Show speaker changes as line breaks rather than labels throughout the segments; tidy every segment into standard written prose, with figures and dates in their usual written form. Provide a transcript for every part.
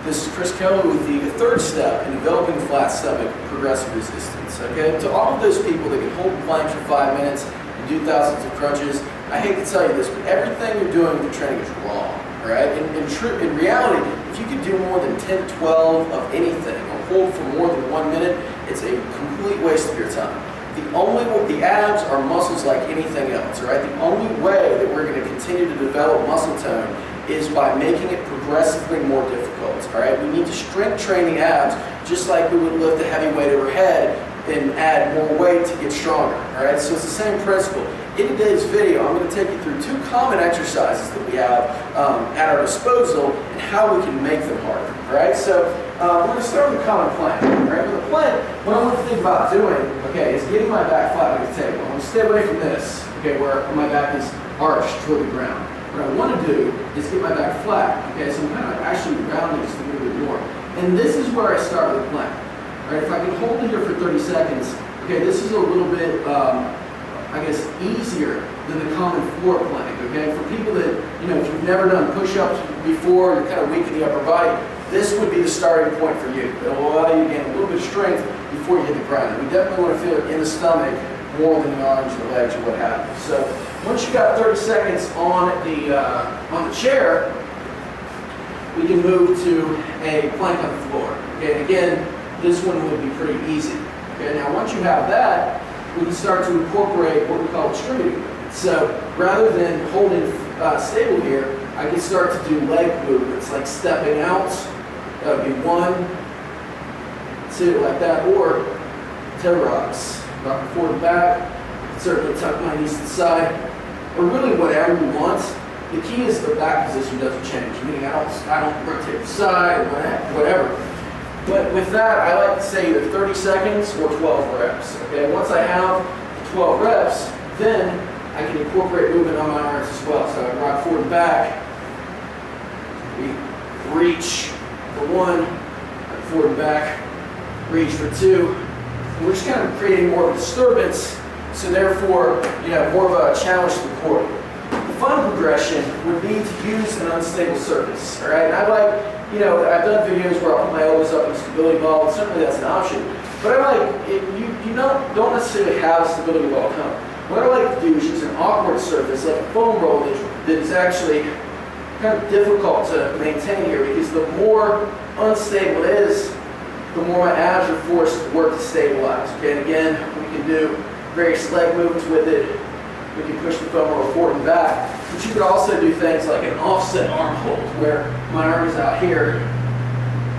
This is Chris Kelly with the third step in developing flat stomach progressive resistance. Okay, to all of those people that can hold planks for 5 minutes and do thousands of crunches, I hate to tell you this, but everything you're doing with your training is wrong. All right, in reality, if you could do more than 10, 12 of anything or hold for more than 1 minute, it's a complete waste of your time. The abs are muscles like anything else, right? The only way that we're going to continue to develop muscle tone is by making it progressively more difficult, all right? We need to strength train the abs just like we would lift a heavy weight overhead and add more weight to get stronger, all right? So it's the same principle. In today's video, I'm going to take you through 2 common exercises that we have at our disposal and how we can make them harder, all right? So we're going to start with a common plank, all right? With a plank, what I want to think about doing, okay, is getting my back flat on the table. I want to stay away from this, okay, where my back is arched toward the ground. What I want to do is get my back flat, okay, so I'm kind of actually rounding just a little bit more. And this is where I start with the plank. All right, if I can hold it here for 30 seconds, okay, this is a little bit, I guess, easier than the common floor plank, okay? For people that, you know, if you've never done push-ups before, you're kind of weak in the upper body, this would be the starting point for you. It will allow you to gain a little bit of strength before you hit the ground. We definitely want to feel it in the stomach more than the arms, the legs, or what have you. So once you got 30 seconds on the chair, we can move to a plank on the floor. Okay, and again, this one would be pretty easy. Okay, now once you have that, we can start to incorporate what we call extremity movements. So rather than holding stable here, I can start to do leg movements like stepping out. That would be 1, 2, like that, or toe rocks. Rocking forward and back, certainly tuck my knees to the side, or really whatever you want. The key is the back position doesn't change, meaning I don't rotate the side or whatever. But with that, I like to say either 30 seconds or 12 reps. Okay, once I have 12 reps, then I can incorporate movement on my arms as well. So I rock forward and back, reach for 1, rock forward and back, reach for 2. And we're just kind of creating more of a disturbance, so therefore you have more of a challenge to the core. The final progression would be to use an unstable surface. All right, and I like, you know, I've done videos where I'll put my elbows up in a stability ball, and certainly that's an option. But I like, you don't necessarily have a stability ball come. What I like to do is use an awkward surface, like a foam roll that is actually kind of difficult to maintain here, because the more unstable it is, the more my abs are forced to work to stabilize. Okay, and again, we can do various leg movements with it. We can push the foam roll forward and back. But you could also do things like an offset arm hold, where my arm is out here,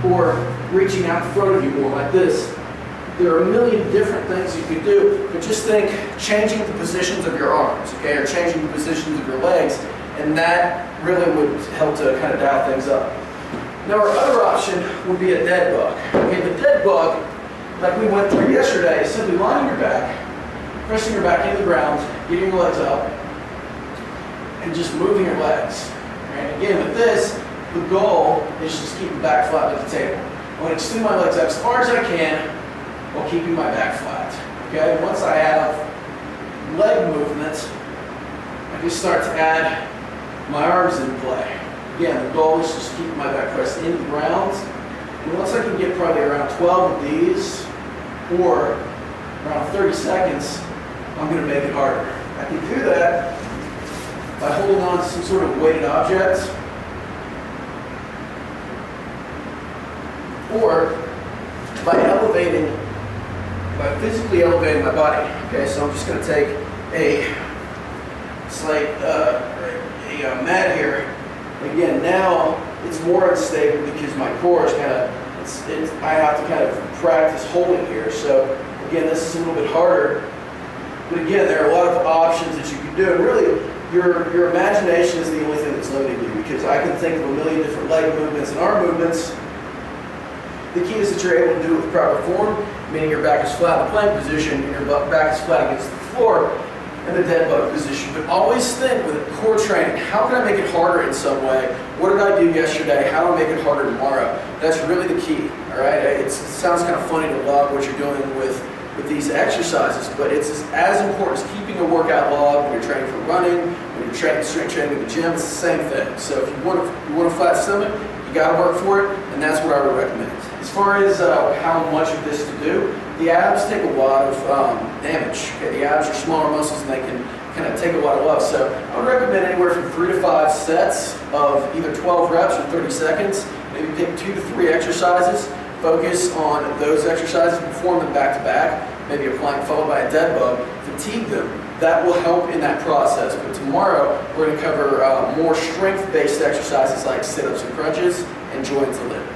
or reaching out in front of you more like this. There are a million different things you could do, but just think changing the positions of your arms, okay, or changing the positions of your legs, and that really would help to kind of dial things up. Now our other option would be a dead bug. Okay, the dead bug, like we went through yesterday, is simply lying on your back, pressing your back into the ground, getting your legs up, and just moving your legs. And again, with this, the goal is just keep the back flat at the table. I want to extend my legs out as far as I can while keeping my back flat. Okay, once I have leg movement, I can start to add my arms into play. Again, the goal is just keeping my back pressed into the ground. And once I can get probably around 12 of these, or around 30 seconds, I'm going to make it harder. I can do that by holding on to some sort of weighted object, or by physically elevating my body. Okay, so I'm just going to take a mat here. Again, now it's more unstable because my core is kind of, I have to kind of practice holding here. So again, this is a little bit harder. But again, there are a lot of options that you can do. And really, your imagination is the only thing that's limiting you, because I can think of a million different leg movements and arm movements. The key is that you're able to do it with proper form, meaning your back is flat in the plank position and your back is flat against the floor in the dead bug position. But always think with core training, how can I make it harder in some way? What did I do yesterday? How do I make it harder tomorrow? That's really the key, all right? It sounds kind of funny to log what you're doing with these exercises, but it's as important as keeping a workout log when you're training for running, when you're strength training in the gym. It's the same thing. So if you want a flat stomach, you got to work for it, and that's what I would recommend. As far as how much of this to do, the abs take a lot of damage. Okay? The abs are smaller muscles and they can kind of take a lot of love. So I would recommend anywhere from 3 to 5 sets of either 12 reps or 30 seconds. Maybe pick 2 to 3 exercises. Focus on those exercises, perform them back to back. Maybe a plank followed by a dead bug. Fatigue them. That will help in that process. But tomorrow we're going to cover more strength-based exercises like sit-ups and crunches and joint to lift.